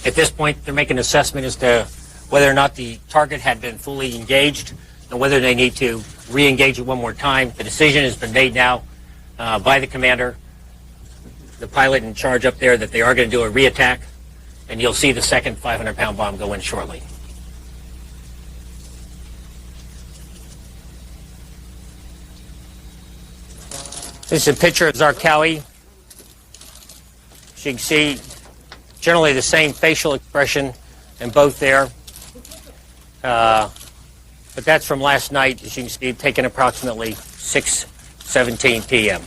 At this point, they're making an assessment as to whether or not the target had been fully engaged and whether they need to re-engage it one more time. The decision has been made now by the commander, the pilot in charge up there, that they are going to do a re-attack, and you'll see the second 500-pound bomb go in shortly. This is a picture of Zarqawi. As you can see, generally the same facial expression in both there. But that's from last night, as you can see, taken approximately 6:17 p.m.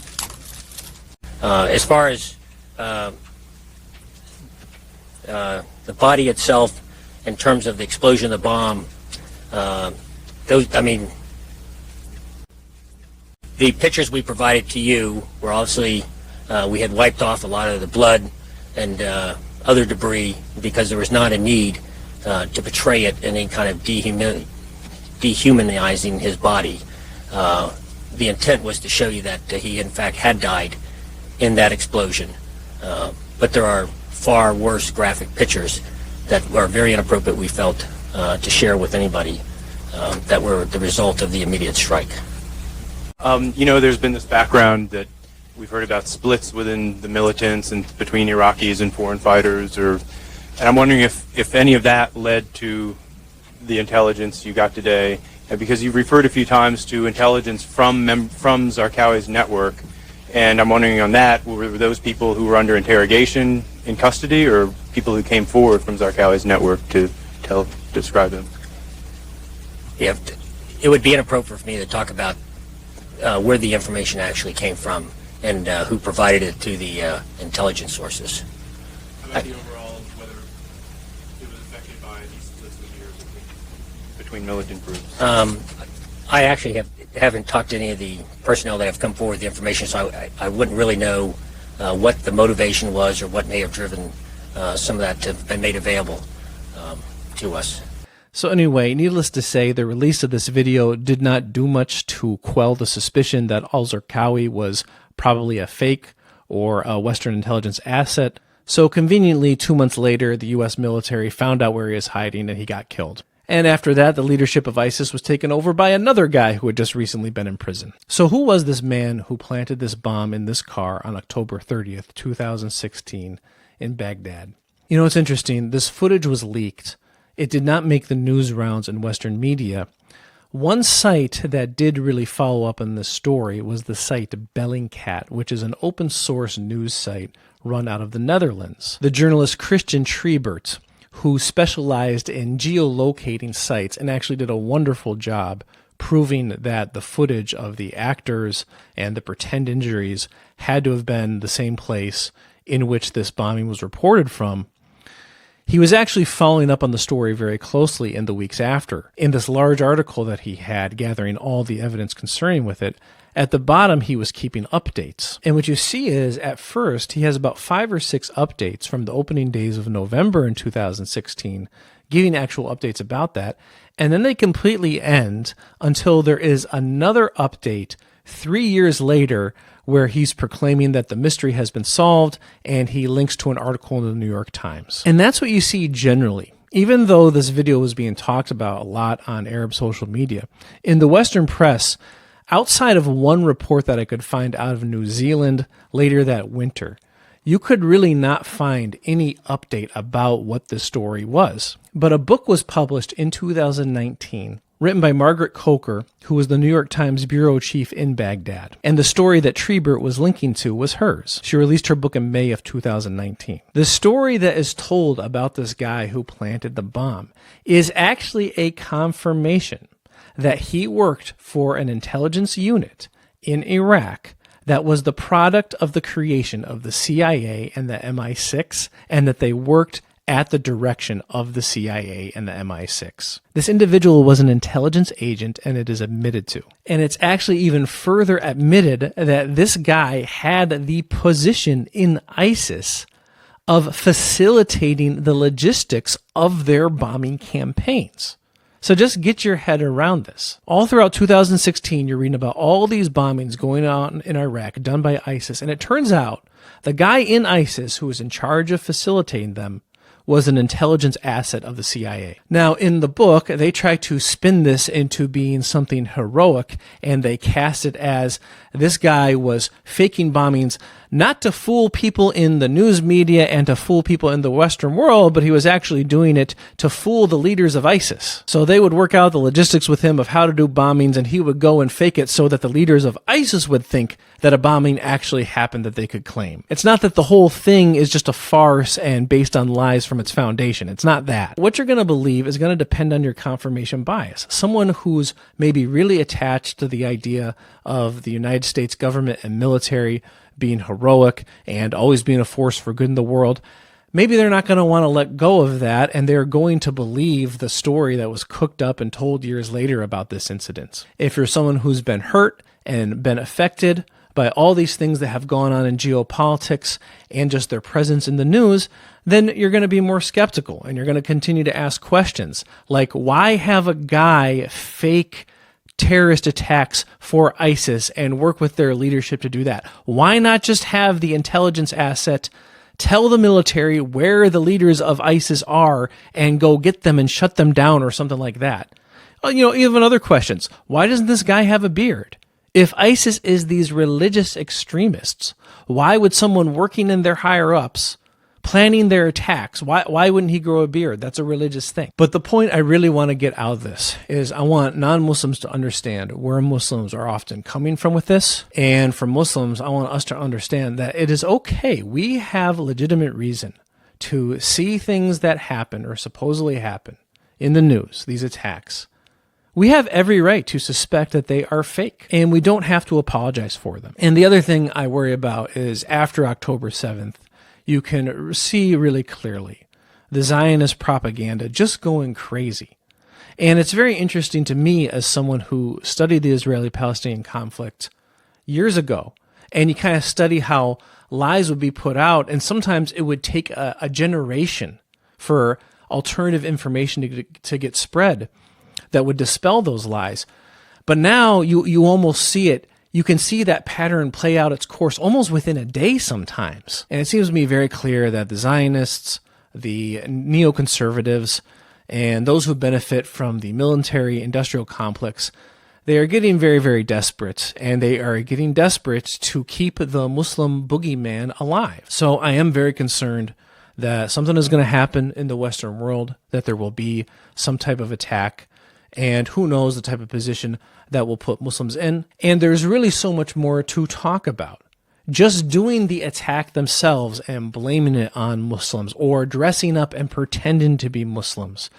As far as the body itself, in terms of the explosion of the bomb, the pictures we provided to you were obviously, we had wiped off a lot of the blood and other debris because there was not a need to portray it in any kind of dehumanizing his body. The intent was to show you that he in fact had died in that explosion. But there are far worse graphic pictures that are very inappropriate, we felt, to share with anybody that were the result of the immediate strike. There's been this background that we've heard about splits within the militants and between Iraqis and foreign fighters, and I'm wondering if any of that led to the intelligence you got today, because you've referred a few times to intelligence from Zarqawi's network, and I'm wondering on that, were those people who were under interrogation in custody, or people who came forward from Zarqawi's network to describe them? Yeah, it would be inappropriate for me to talk about where the information actually came from and who provided it to the intelligence sources. About the overall, whether it was affected by these splits with yours? between militant groups? I actually haven't talked to any of the personnel that have come forward with the information, so I wouldn't really know what the motivation was or what may have driven some of that to have been made available to us. So anyway, needless to say, the release of this video did not do much to quell the suspicion that al-Zarqawi was probably a fake or a Western intelligence asset. So conveniently, 2 months later, the U.S. military found out where he was hiding and he got killed. And after that, the leadership of ISIS was taken over by another guy who had just recently been in prison. So who was this man who planted this bomb in this car on October 30th, 2016 in Baghdad? You know, it's interesting. This footage was leaked. It did not make the news rounds in Western media. One site that did really follow up on this story was the site Bellingcat, which is an open source news site run out of the Netherlands. The journalist Christian Treibert, who specialized in geolocating sites and actually did a wonderful job proving that the footage of the actors and the pretend injuries had to have been the same place in which this bombing was reported from. He was actually following up on the story very closely in the weeks after. In this large article that he had, gathering all the evidence concerning with it, at the bottom he was keeping updates. And what you see is, at first, he has about 5 or 6 updates from the opening days of November in 2016, giving actual updates about that. And then they completely end until there is another update 3 years later where he's proclaiming that the mystery has been solved, and he links to an article in the New York Times. And that's what you see generally. Even though this video was being talked about a lot on Arab social media, in the Western press, outside of one report that I could find out of New Zealand later that winter, you could really not find any update about what this story was. But a book was published in 2019, written by Margaret Coker, who was the New York Times bureau chief in Baghdad. And the story that Treibert was linking to was hers. She released her book in May of 2019. The story that is told about this guy who planted the bomb is actually a confirmation that he worked for an intelligence unit in Iraq that was the product of the creation of the CIA and the MI6, and that they worked at the direction of the CIA and the MI6. This individual was an intelligence agent, and it is admitted to. And it's actually even further admitted that this guy had the position in ISIS of facilitating the logistics of their bombing campaigns. So just get your head around this. All throughout 2016, you're reading about all these bombings going on in Iraq done by ISIS, and it turns out the guy in ISIS who was in charge of facilitating them was an intelligence asset of the CIA. Now, in the book, they try to spin this into being something heroic, and they cast it as this guy was faking bombings not to fool people in the news media and to fool people in the Western world, but he was actually doing it to fool the leaders of ISIS. So they would work out the logistics with him of how to do bombings, and he would go and fake it so that the leaders of ISIS would think that a bombing actually happened that they could claim. It's not that the whole thing is just a farce and based on lies from its foundation. It's not that. What you're going to believe is going to depend on your confirmation bias. Someone who's maybe really attached to the idea of the United States government and military being heroic and always being a force for good in the world, maybe they're not going to want to let go of that, and they're going to believe the story that was cooked up and told years later about this incident. If you're someone who's been hurt and been affected by all these things that have gone on in geopolitics and just their presence in the news, then you're going to be more skeptical, and you're going to continue to ask questions like, why have a guy fake terrorist attacks for ISIS and work with their leadership to do that? Why not just have the intelligence asset tell the military where the leaders of ISIS are and go get them and shut them down or something like that? Even other questions. Why doesn't this guy have a beard? If ISIS is these religious extremists, why would someone working in their higher-ups planning their attacks, why wouldn't he grow a beard? That's a religious thing. But the point I really want to get out of this is I want non-Muslims to understand where Muslims are often coming from with this. And for Muslims, I want us to understand that it is okay. We have legitimate reason to see things that happen or supposedly happen in the news, these attacks. We have every right to suspect that they are fake, and we don't have to apologize for them. And the other thing I worry about is after October 7th, you can see really clearly the Zionist propaganda just going crazy. And it's very interesting to me as someone who studied the Israeli-Palestinian conflict years ago, and you kind of study how lies would be put out, and sometimes it would take a generation for alternative information to get spread that would dispel those lies. But now you almost see it. You can see that pattern play out its course almost within a day sometimes. And it seems to me very clear that the Zionists, the neoconservatives, and those who benefit from the military-industrial complex, they are getting very, very desperate, and they are getting desperate to keep the Muslim boogeyman alive. So I am very concerned that something is going to happen in the Western world, that there will be some type of attack, and who knows the type of position that will put Muslims in. And there's really so much more to talk about. Just doing the attack themselves and blaming it on Muslims, or dressing up and pretending to be Muslims,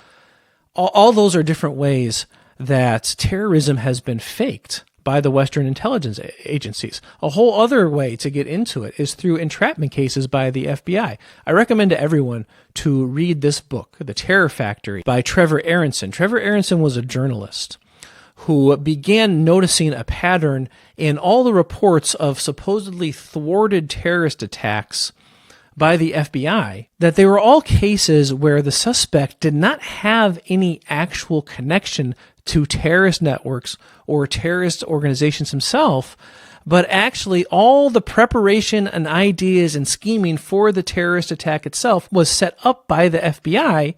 all those are different ways that terrorism has been faked by the Western intelligence agencies. A whole other way to get into it is through entrapment cases by the FBI. I recommend to everyone to read this book, The Terror Factory, by Trevor Aronson. Trevor Aronson was a journalist who began noticing a pattern in all the reports of supposedly thwarted terrorist attacks by the FBI, that they were all cases where the suspect did not have any actual connection to terrorist networks or terrorist organizations himself, but actually all the preparation and ideas and scheming for the terrorist attack itself was set up by the FBI,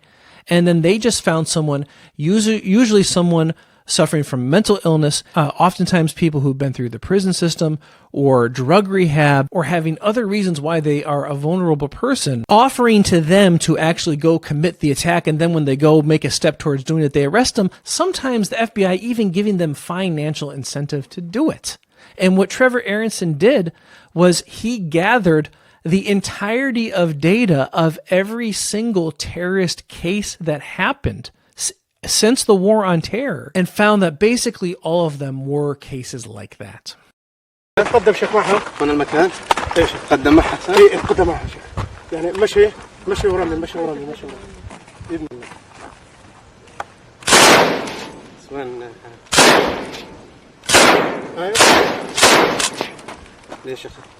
and then they just found someone, usually someone suffering from mental illness, oftentimes people who've been through the prison system or drug rehab, or having other reasons why they are a vulnerable person, offering to them to actually go commit the attack, and then when they go make a step towards doing it, they arrest them, sometimes the FBI even giving them financial incentive to do it. And what Trevor Aronson did was he gathered the entirety of data of every single terrorist case that happened since the war on terror, and found that basically all of them were cases like that. تقدم شيخ معها من المكان. ايش تقدم معها؟ اي تقدم معها شيخ. يعني مشي ورامي بإذن الله. سوين. ايوه. ليش يا شيخ؟